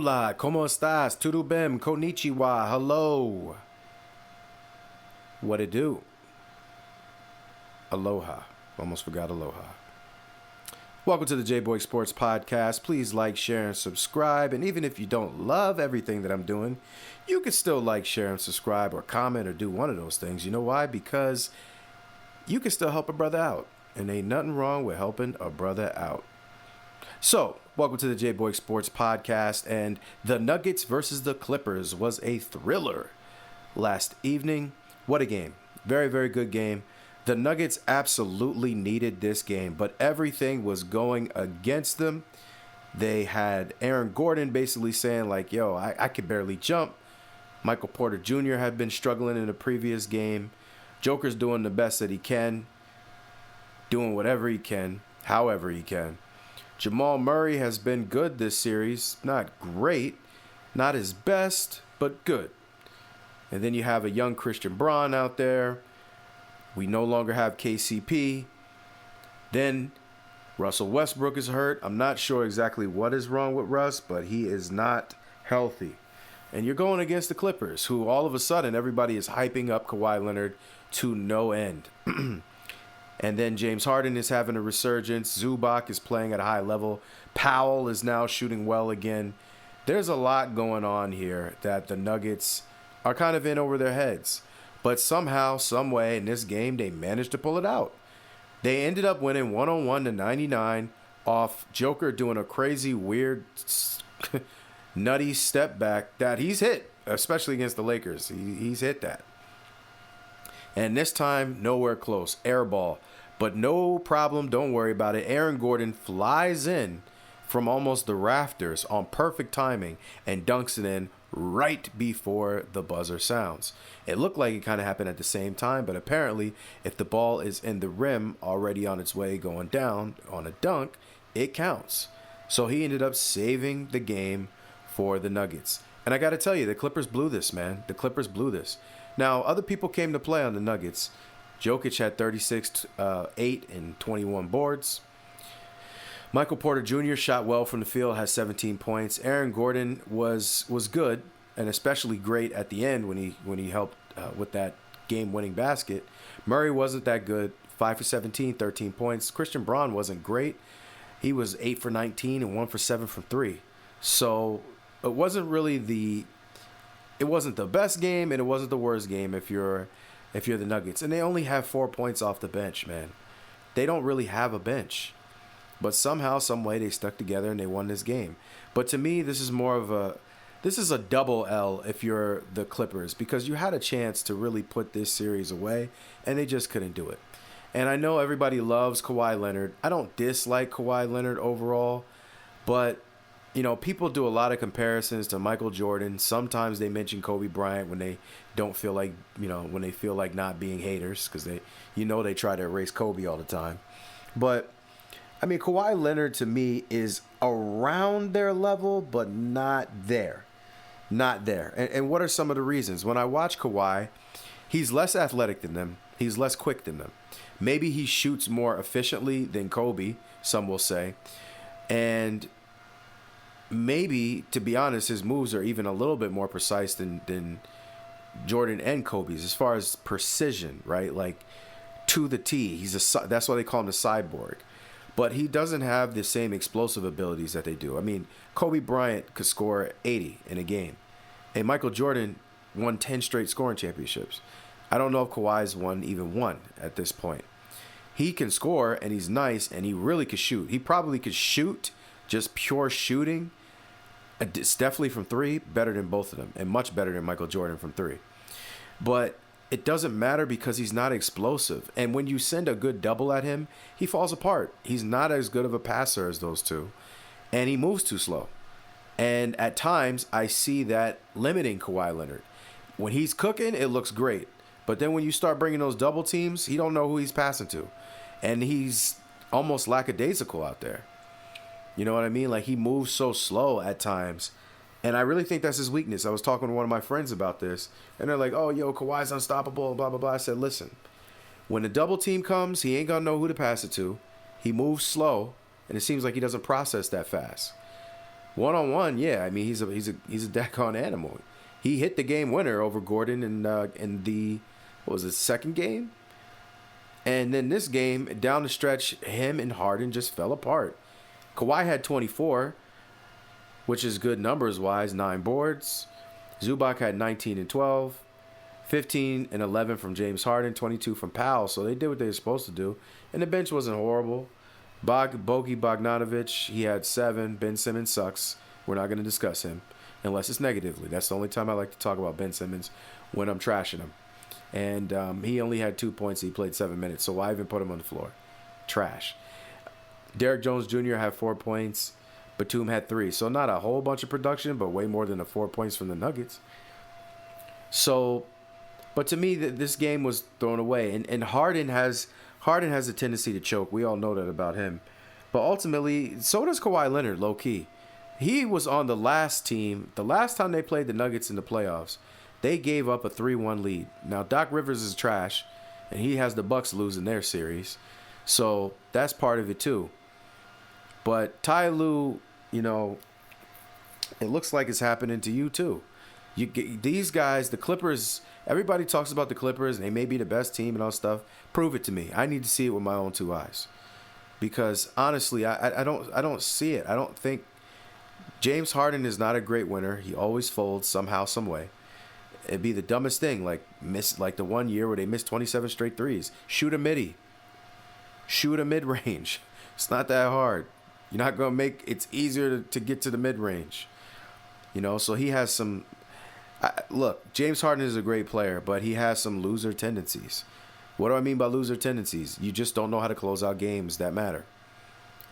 Hola, ¿cómo estás? Tudo bem? Konnichiwa. Hello. What it do? Aloha. Almost forgot aloha. Welcome to the J-Boy Sports Podcast. Please like, share, and subscribe. And even if you don't love everything that I'm doing, you can still like, share, and subscribe or comment or do one of those things. You know why? Because you can still help a brother out. And ain't nothing wrong with helping a brother out. So, welcome to the J-Boy Sports Podcast. And the Nuggets versus the Clippers was a thriller last evening. What a game. Very, very good game. The Nuggets absolutely needed this game, but everything was going against them. They had Aaron Gordon basically saying like, yo, I can barely jump. Michael Porter Jr. had been struggling in the previous game. Joker's doing the best that he can, doing whatever he can, however he can. Jamal Murray has been good this series. Not great, not his best, but good. And then you have a young Christian Braun out there. We no longer have KCP. Then Russell Westbrook is hurt. I'm not sure exactly what is wrong with Russ, but he is not healthy. And you're going against the Clippers, who all of a sudden everybody is hyping up Kawhi Leonard to no end. And then James Harden is having a resurgence. Zubac is playing at a high level. Powell is now shooting well again. There's a lot going on here that the Nuggets are kind of in over their heads. But somehow, some way in this game, they managed to pull it out. They ended up winning 101 to 99 off Joker doing a crazy, weird, nutty step back that he's hit, especially against the Lakers. He's hit that. And this time, nowhere close. Air ball. But no problem. Don't worry about it. Aaron Gordon flies in from almost the rafters on perfect timing and dunks it in right before the buzzer sounds. It looked like it kind of happened at the same time, but apparently if the ball is in the rim already on its way going down on a dunk, it counts. So he ended up saving the game for the Nuggets. And I got to tell you, the Clippers blew this, man. The Clippers blew this. Now, other people came to play on the Nuggets. Jokic had 36, 8, and 21 boards. Michael Porter Jr. shot well from the field, has 17 points. Aaron Gordon was good, and especially great at the end when he helped with that game-winning basket. Murray wasn't that good, 5 for 17, 13 points. Christian Braun wasn't great. He was 8 for 19 and 1 for 7 from 3. So it wasn't really it wasn't the best game, and it wasn't the worst game if you're the Nuggets. And they only have 4 points off the bench, man. They don't really have a bench. But somehow, some way, they stuck together and they won this game. But to me, this is a double L if you're the Clippers, because you had a chance to really put this series away, and they just couldn't do it. And I know everybody loves Kawhi Leonard. I don't dislike Kawhi Leonard overall, but you know, people do a lot of comparisons to Michael Jordan. Sometimes they mention Kobe Bryant when they don't feel like, when they feel like not being haters, because they try to erase Kobe all the time. But I mean, Kawhi Leonard to me is around their level, but not there. Not there. And what are some of the reasons? When I watch Kawhi, he's less athletic than them. He's less quick than them. Maybe he shoots more efficiently than Kobe, some will say. And maybe, to be honest, his moves are even a little bit more precise than Jordan and Kobe's as far as precision, right? Like to the T. That's why they call him the cyborg. But he doesn't have the same explosive abilities that they do. I mean, Kobe Bryant could score 80 in a game. And Michael Jordan won 10 straight scoring championships. I don't know if Kawhi's won even one at this point. He can score, and he's nice, and he really could shoot. He probably could shoot, just pure shooting. It's definitely from 3, better than both of them, and much better than Michael Jordan from 3. But it doesn't matter because he's not explosive. And when you send a good double at him, he falls apart. He's not as good of a passer as those two. And he moves too slow. And at times, I see that limiting Kawhi Leonard. When he's cooking, it looks great. But then when you start bringing those double teams, he don't know who he's passing to. And he's almost lackadaisical out there. You know what I mean? Like, he moves so slow at times. And I really think that's his weakness. I was talking to one of my friends about this, and they're like, oh, yo, Kawhi's unstoppable, blah, blah, blah. I said, listen, when the double team comes, he ain't going to know who to pass it to. He moves slow, and it seems like he doesn't process that fast. 1-on-1, yeah. I mean, he's a daggone animal. He hit the game winner over Gordon in the, what was it, second game? And then this game, down the stretch, him and Harden just fell apart. Kawhi had 24, which is good numbers-wise, 9 boards. Zubac had 19 and 12, 15 and 11 from James Harden, 22 from Powell. So they did what they were supposed to do. And the bench wasn't horrible. Bogi Bogdanovic, he had 7. Ben Simmons sucks. We're not going to discuss him unless it's negatively. That's the only time I like to talk about Ben Simmons, when I'm trashing him. And he only had 2 points. He played 7 minutes. So why even put him on the floor? Trash. Derrick Jones Jr. had 4 points. Batum had 3. So not a whole bunch of production, but way more than the 4 points from the Nuggets. So, but to me, this game was thrown away. And Harden has a tendency to choke. We all know that about him. But ultimately, so does Kawhi Leonard, low-key. He was on the last team. The last time they played the Nuggets in the playoffs, they gave up a 3-1 lead. Now, Doc Rivers is trash, and he has the Bucks losing their series. So that's part of it, too. But Ty Lue, you know, it looks like it's happening to you, too. These guys, the Clippers, everybody talks about the Clippers, and they may be the best team and all stuff. Prove it to me. I need to see it with my own 2 eyes. Because, honestly, I don't see it. I don't think James Harden is not a great winner. He always folds somehow, some way. It'd be the dumbest thing, like the one year where they missed 27 straight threes. Shoot a midi. Shoot a mid-range. It's not that hard. You're not going to make it's easier to get to the mid-range. You know, so he has some look, James Harden is a great player, but he has some loser tendencies. What do I mean by loser tendencies? You just don't know how to close out games that matter.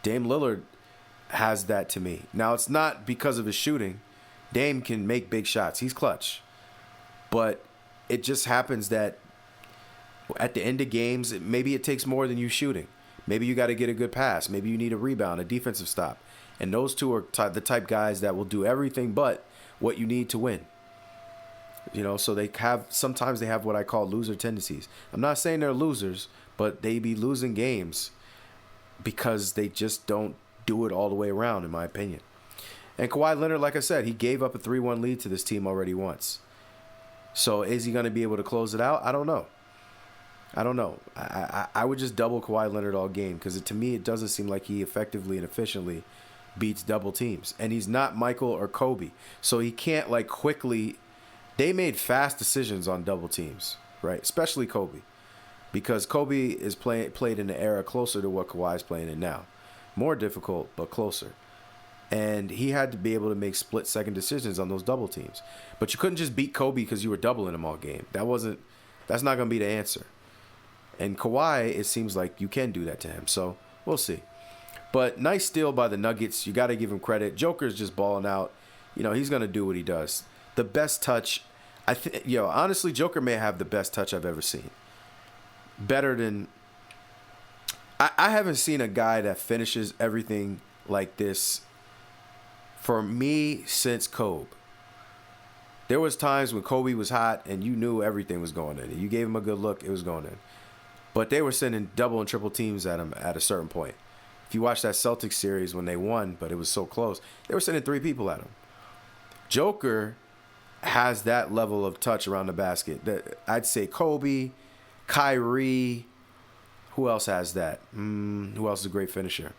Dame Lillard has that to me. Now, it's not because of his shooting. Dame can make big shots. He's clutch. But it just happens that at the end of games, maybe it takes more than you shooting. Maybe you got to get a good pass. Maybe you need a rebound, a defensive stop. And those two are the type guys that will do everything but what you need to win. You know, so sometimes they have what I call loser tendencies. I'm not saying they're losers, but they be losing games because they just don't do it all the way around, in my opinion. And Kawhi Leonard, like I said, he gave up a 3-1 lead to this team already once. So is he going to be able to close it out? I don't know. I would just double Kawhi Leonard all game because to me it doesn't seem like he effectively and efficiently beats double teams. And he's not Michael or Kobe. So he can't like quickly. They made fast decisions on double teams, right? Especially Kobe. Because Kobe is played in an era closer to what Kawhi is playing in now. More difficult, but closer. And he had to be able to make split-second decisions on those double teams. But you couldn't just beat Kobe because you were doubling him all game. That's not going to be the answer. And Kawhi, it seems like you can do that to him. So we'll see. But nice steal by the Nuggets. You got to give him credit. Joker's just balling out. You know, he's going to do what he does. The best touch, honestly, Joker may have the best touch I've ever seen. Better than... I haven't seen a guy that finishes everything like this for me since Kobe. There was times when Kobe was hot and you knew everything was going in. You gave him a good look, it was going in. But they were sending double and triple teams at him at a certain point. If you watch that Celtics series when they won, but it was so close, they were sending 3 people at him. Joker has that level of touch around the basket. I'd say Kobe, Kyrie. Who else has that? Who else is a great finisher?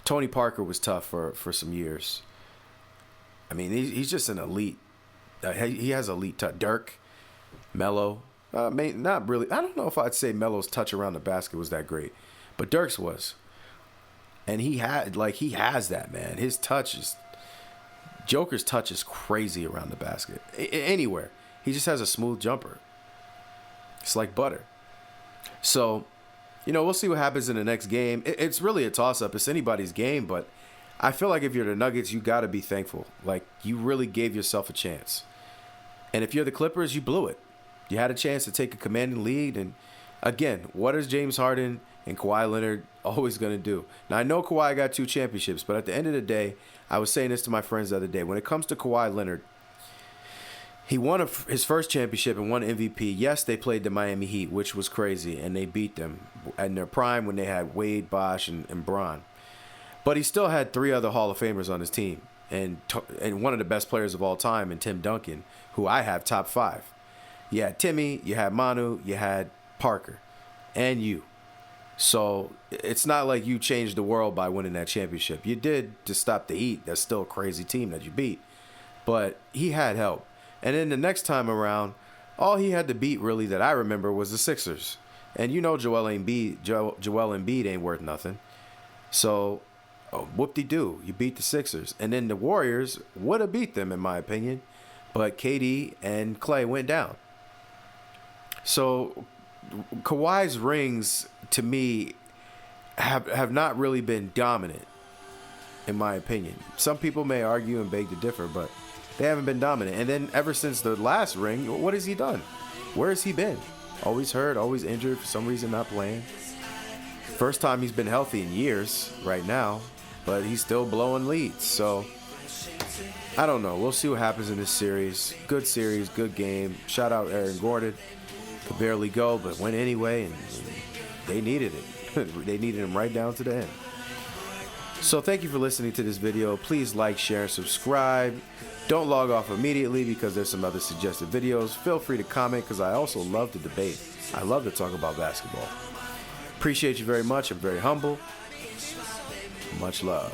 Tony Parker was tough for some years. I mean, he's just an elite. He has elite touch. Dirk, Melo. Not really. I don't know if I'd say Melo's touch around the basket was that great, but Dirk's was. And he has that, man. His touch is... Joker's touch is crazy around the basket. Anywhere. He just has a smooth jumper. It's like butter. So, we'll see what happens in the next game. It's really a toss-up. It's anybody's game, but I feel like if you're the Nuggets, you got to be thankful. Like, you really gave yourself a chance. And if you're the Clippers, you blew it. You had a chance to take a commanding lead. And, again, what is James Harden and Kawhi Leonard always going to do? Now, I know Kawhi got 2 championships, but at the end of the day, I was saying this to my friends the other day. When it comes to Kawhi Leonard, he won his first championship and won MVP. Yes, they played the Miami Heat, which was crazy, and they beat them in their prime when they had Wade, Bosh, and Bron. But he still had 3 other Hall of Famers on his team. and one of the best players of all time in Tim Duncan, who I have top 5. You had Timmy, you had Manu, you had Parker, and you. So it's not like you changed the world by winning that championship. You did to stop the Heat. That's still a crazy team that you beat. But he had help. And then the next time around, all he had to beat really that I remember was the Sixers. And you know Joel Embiid ain't worth nothing. So whoop-de-doo, you beat the Sixers. And then the Warriors would have beat them in my opinion. But KD and Clay went down. So Kawhi's rings, to me, have not really been dominant, in my opinion. Some people may argue and beg to differ, but they haven't been dominant. And then ever since the last ring, what has he done? Where has he been? Always hurt, always injured, for some reason not playing. First time he's been healthy in years right now, but he's still blowing leads. So I don't know. We'll see what happens in this series. Good series, good game. Shout out Aaron Gordon. Could barely go, but went anyway, and they needed it. They needed him right down to the end. So thank you for listening to this video. Please like, share, and subscribe. Don't log off immediately because there's some other suggested videos. Feel free to comment because I also love to debate. I love to talk about basketball. Appreciate you very much. I'm very humble. Much love.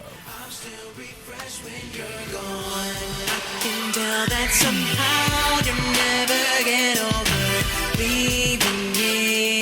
Tell that somehow you never get over leaving me.